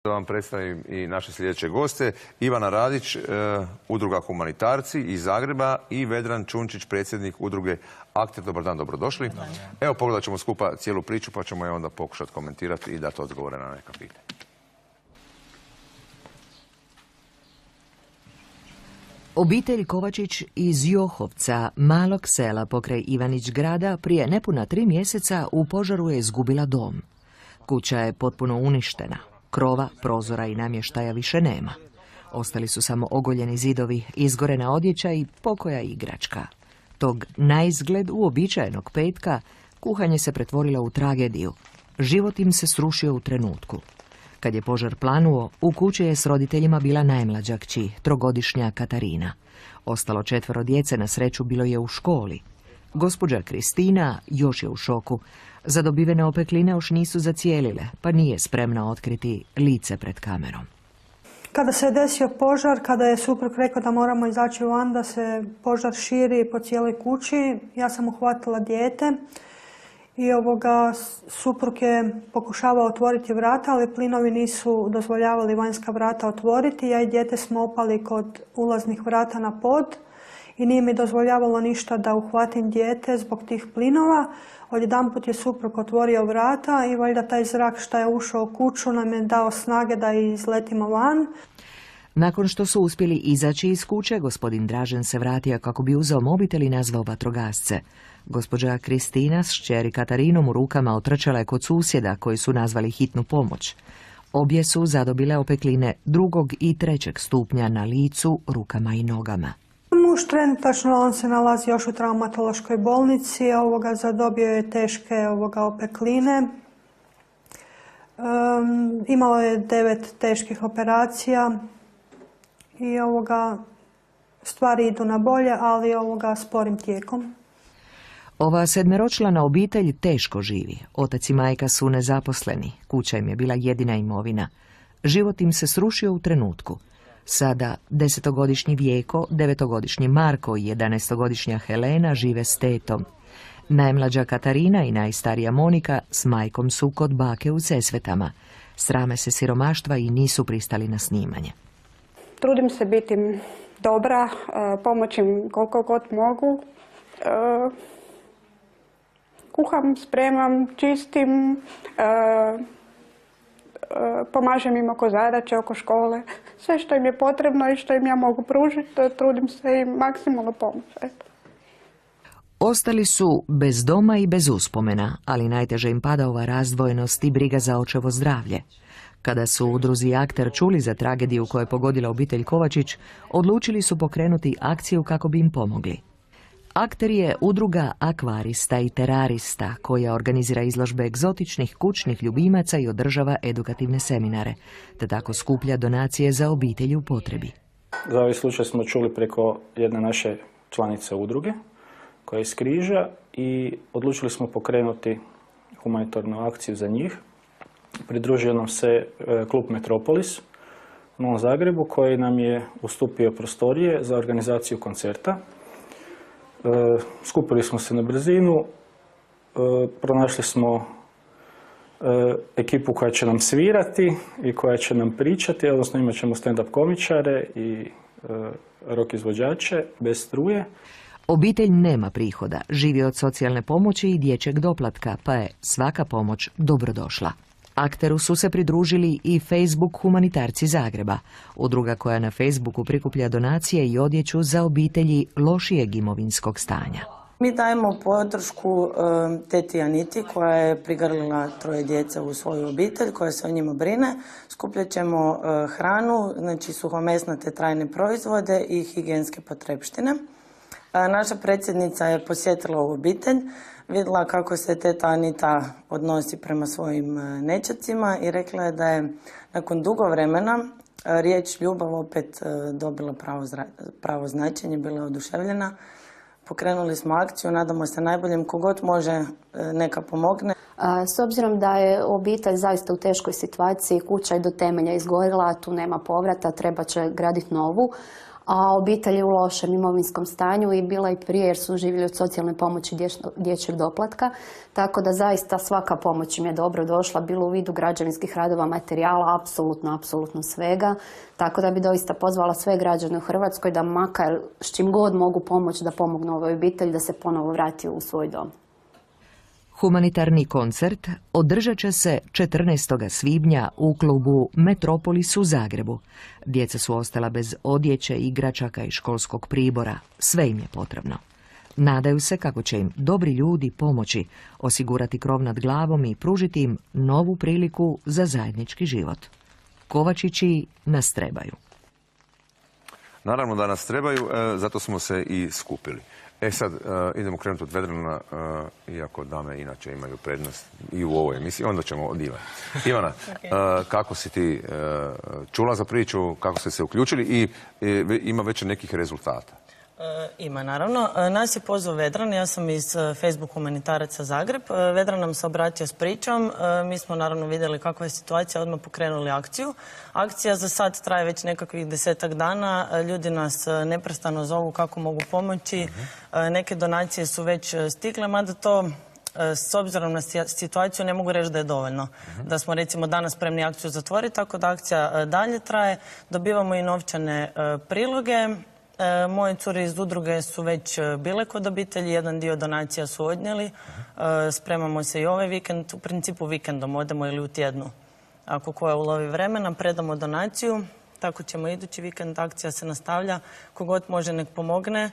Da vam predstavim i naše sljedeće goste. Ivana Radić, udruga Humanitarci iz Zagreba i Vedran Čunčić, predsjednik udruge Akter. Dobar dan, dobrodošli. Evo, pogledat ćemo skupa cijelu priču pa ćemo je onda pokušati komentirati i dati odgovore na neka pitanja. Obitelj Kovačić iz Johovca, malog sela pokraj Ivanić grada, prije nepuna 3 mjeseca u požaru je izgubila dom. Kuća je potpuno uništena. Krova, prozora i namještaja više nema. Ostali su samo ogoljeni zidovi, izgorena odjeća i pokoja igračka. Tog naizgled uobičajenog petka kuhanje se pretvorilo u tragediju. Život im se srušio u trenutku. Kad je požar planuo, u kući je s roditeljima bila najmlađa kći, 3-godišnja Katarina. Ostalo 4 djece, na sreću, bilo je u školi. Gospođa Kristina još je u šoku. Zadobivene opekline još nisu zacijelile, pa nije spremna otkriti lice pred kamerom. Kada se je desio požar, kada je suprug rekao da moramo izaći van, da se požar širi po cijeloj kući, ja sam uhvatila dijete i suprug je pokušavao otvoriti vrata, ali plinovi nisu dozvoljavali vanjska vrata otvoriti. Ja i dijete smo opali kod ulaznih vrata na pod i nije mi dozvoljavalo ništa da uhvatim dijete zbog tih plinova. Odjedanput je suprug otvorio vrata i valjda taj zrak što je ušao u kuću nam je dao snage da izletimo van. Nakon što su uspjeli izaći iz kuće, gospodin Dražen se vratio kako bi uzeo mobitel i nazvao vatrogasce. Gospođa Kristina s kćeri Katarinom u rukama otrčala je kod susjeda koji su nazvali hitnu pomoć. Obje su zadobile opekline 2. i 3. stupnja na licu, rukama i nogama. Muž trenutačno, on se nalazi još u traumatološkoj bolnici, zadobio je teške opekline. Imalo je 9 teških operacija i stvari idu na bolje, ali sporim tijekom. Ova 7-člana obitelj teško živi. Otac i majka su nezaposleni. Kuća im je bila jedina imovina. Život im se srušio u trenutku. Sada 10-godišnji Vjeko, 9-godišnji Marko i 11-godišnja Helena žive s tetom. Najmlađa Katarina i najstarija Monika s majkom su kod bake u Sesvetama. Srame se siromaštva i nisu pristali na snimanje. Trudim se biti dobra, pomoći im koliko god mogu. Kuham, spremam, čistim, pomažem im oko zadaće, oko škole. Sve što im je potrebno i što im ja mogu pružiti, trudim se im maksimalno pomoći. Ostali su bez doma i bez uspomena, ali najteže im pada ova razdvojenost i briga za očevo zdravlje. Kada su u udruzi Akter čuli za tragediju koja je pogodila obitelj Kovačić, odlučili su pokrenuti akciju kako bi im pomogli. Akter je udruga akvarista i terarista koja organizira izložbe egzotičnih kućnih ljubimaca i održava edukativne seminare, te tako skuplja donacije za obitelji u potrebi. Za ovaj slučaj smo čuli preko jedne naše članice udruge koja je iz Križa i odlučili smo pokrenuti humanitarnu akciju za njih. Pridružio nam se klub Metropolis u Novom Zagrebu koji nam je ustupio prostorije za organizaciju koncerta. Skupili smo se na brzinu, pronašli smo ekipu koja će nam svirati i koja će nam pričati, odnosno imat ćemo stand-up komičare i rock izvođače bez struje. Obitelj nema prihoda, živi od socijalne pomoći i dječjeg doplatka, pa je svaka pomoć dobrodošla. Akteru su se pridružili i Facebook Humanitarci Zagreba, udruga koja na Facebooku prikuplja donacije i odjeću za obitelji lošijeg imovinskog stanja. Mi dajemo podršku teti Aniti koja je prigrlila 3 djece u svoju obitelj, koja se o njima brine. Skupljat ćemo hranu, znači suhomesnate trajne proizvode i higijenske potrepštine. Naša predsjednica je posjetila ovu obitelj, vidjela kako se teta Anita odnosi prema svojim nećacima i rekla je da je nakon dugo vremena riječ ljubav opet dobila pravo značenje, bila je oduševljena. Pokrenuli smo akciju, nadamo se najboljem, kogod može neka pomogne. S obzirom da je obitelj zaista u teškoj situaciji, kuća je do temelja izgorila, tu nema povrata, treba će graditi novu. a obitelj je u lošem imovinskom stanju i bila i prije jer su živjeli od socijalne pomoći dječjeg doplatka. Tako da zaista svaka pomoć im je dobro došla, bilo u vidu građevinskih radova, materijala, apsolutno svega. Tako da bi doista pozvala sve građane u Hrvatskoj da makar s čim god mogu pomoći da pomognu ovoj obitelji da se ponovo vrati u svoj dom. Humanitarni koncert održat će se 14. svibnja u klubu Metropolis u Zagrebu. Djeca su ostala bez odjeće, igračaka i školskog pribora. Sve im je potrebno. Nadaju se kako će im dobri ljudi pomoći, osigurati krov nad glavom i pružiti im novu priliku za zajednički život. Kovačići nas trebaju. Naravno da nas trebaju, zato smo se i skupili. Sad idemo krenuti od Vedrana, iako dame inače imaju prednost i u ovoj emisiji, onda ćemo od Ivana. Ivana, kako si ti čula za priču, kako ste se uključili i ima već nekih rezultata? Ima, naravno. Nas je pozvao Vedran, ja sam iz Facebook Humanitaraca Zagreb. Vedran nam se obratio s pričom, mi smo naravno vidjeli kakva je situacija, odmah pokrenuli akciju. Akcija za sad traje već nekakvih 10-ak dana, ljudi nas neprestano zovu kako mogu pomoći, neke donacije su već stigle, mada to s obzirom na situaciju ne mogu reći da je dovoljno. Da smo recimo danas spremni akciju zatvoriti, tako da akcija dalje traje, dobivamo i novčane priloge. Moje cure iz udruge su već bile kod obitelji, jedan dio donacija su odnijeli. Spremamo se i ovaj vikend, u principu vikendom odemo ili u tjednu. Ako koja ulovi vremena, predamo donaciju. Tako ćemo idući vikend, akcija se nastavlja. Kogod može nek pomogne.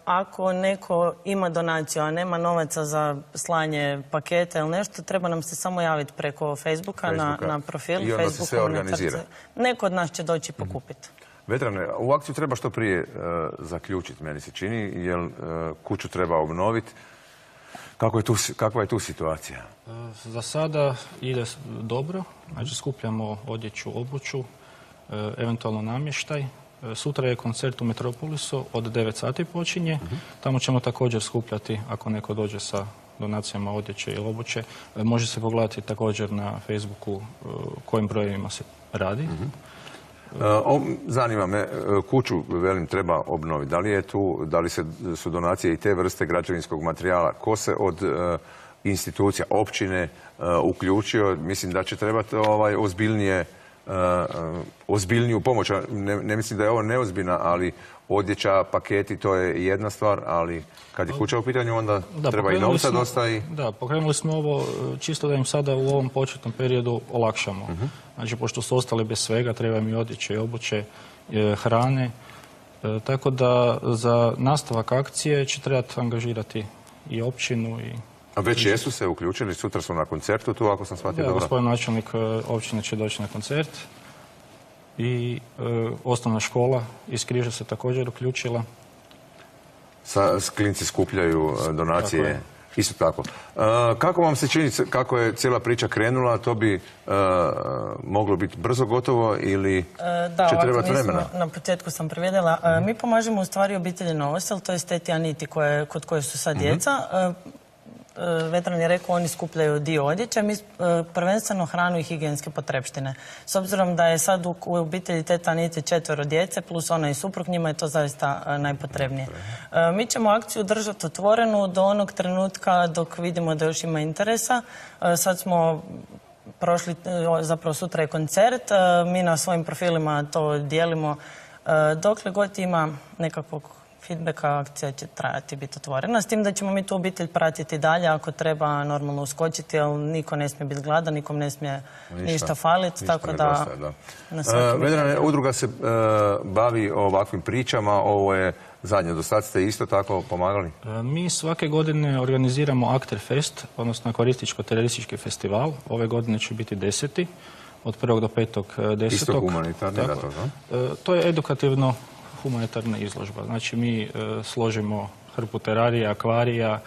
Ako neko ima donaciju, a nema novaca za slanje paketa ili nešto, treba nam se samo javiti preko Facebooka na profil. I onda se sve organizira. Neko od nas će doći pokupiti. Vedrane, u akciju treba što prije zaključiti, meni se čini, jer kuću treba obnoviti. Kakva je tu situacija? Za sada ide dobro, znači skupljamo odjeću, obuću, eventualno namještaj. Sutra je koncert u Metropolisu, od 9 sati počinje. Tamo ćemo također skupljati, ako neko dođe sa donacijama odjeće ili obuće. Može se pogledati također na Facebooku kojim brojevima se radi. Zanima me, kuću, velim, treba obnoviti. Da li su donacije i te vrste građevinskog materijala? Ko se od institucija, općine uključio? Mislim da će trebati ozbiljniju pomoć. Ne mislim da je ovo neozbiljna, ali odjeća, paketi, to je jedna stvar, ali kad je kuća u pitanju, onda treba i novca dosta i... Da, pokrenuli smo ovo čisto da im sada u ovom početnom periodu olakšamo. Znači, pošto su ostali bez svega, treba im i odjeće, i obuće, hrane. Tako da za nastavak akcije će trebati angažirati i općinu i... A već jesu se uključili, sutra su na koncertu tu, ako sam shvatio dobro? Gospodin načelnik općine će doći na koncert i osnovna škola iz Križa se također uključila. Klinci skupljaju donacije, isto tako. Kako vam se čini, kako je cijela priča krenula, to bi moglo biti brzo gotovo ili će trebati vremena? Na početku sam prevedela. Mi pomažemo u stvari obitelji Novosel, to je teti Aniti kod koje su sad djeca. Vedran je rekao, oni skupljaju dio odjeće, mi prvenstveno hranu i higijenske potrepštine. S obzirom da je sad u obitelji teta Aniti 4 djece, plus ona i suprug, njima je to zaista najpotrebnije. Mi ćemo akciju držati otvorenu do onog trenutka dok vidimo da još ima interesa. Sad smo prošli, zapravo sutra je koncert, mi na svojim profilima to dijelimo. Dokle god ima nekakvog feedbacka, akcija će trajati, biti otvorena. S tim da ćemo mi tu obitelj pratiti dalje, ako treba normalno uskočiti, ali niko ne smije biti gladan, nikom ne smije ništa faliti, tako da... Vedrane, udruga se bavi ovakvim pričama, ovo je zadnje, do sad ste isto tako pomagali? Mi svake godine organiziramo Akter Fest, odnosno akvarističko-teroristički festival. Ove godine će biti 10. od 1. do 5.10. Isto humanitarni, da to znam. To je edukativno humanitarna izložba. Znači mi složimo hrpu terarija, akvarija,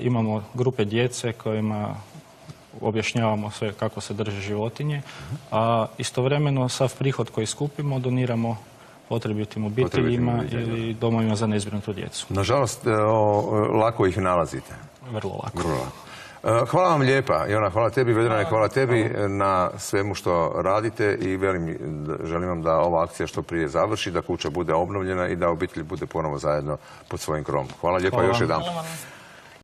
imamo grupe djece kojima objašnjavamo sve kako se drže životinje, a istovremeno sav prihod koji skupimo doniramo potrebitim obiteljima ili domovima za nezbrinutu djecu. Nažalost, lako ih nalazite. Vrlo lako. Hvala vam lijepa, Ivana, hvala tebi, Vedrane, hvala tebi na svemu što radite i želim vam da ova akcija što prije završi, da kuća bude obnovljena i da obitelj bude ponovo zajedno pod svojim krovom. Hvala lijepa još jedan.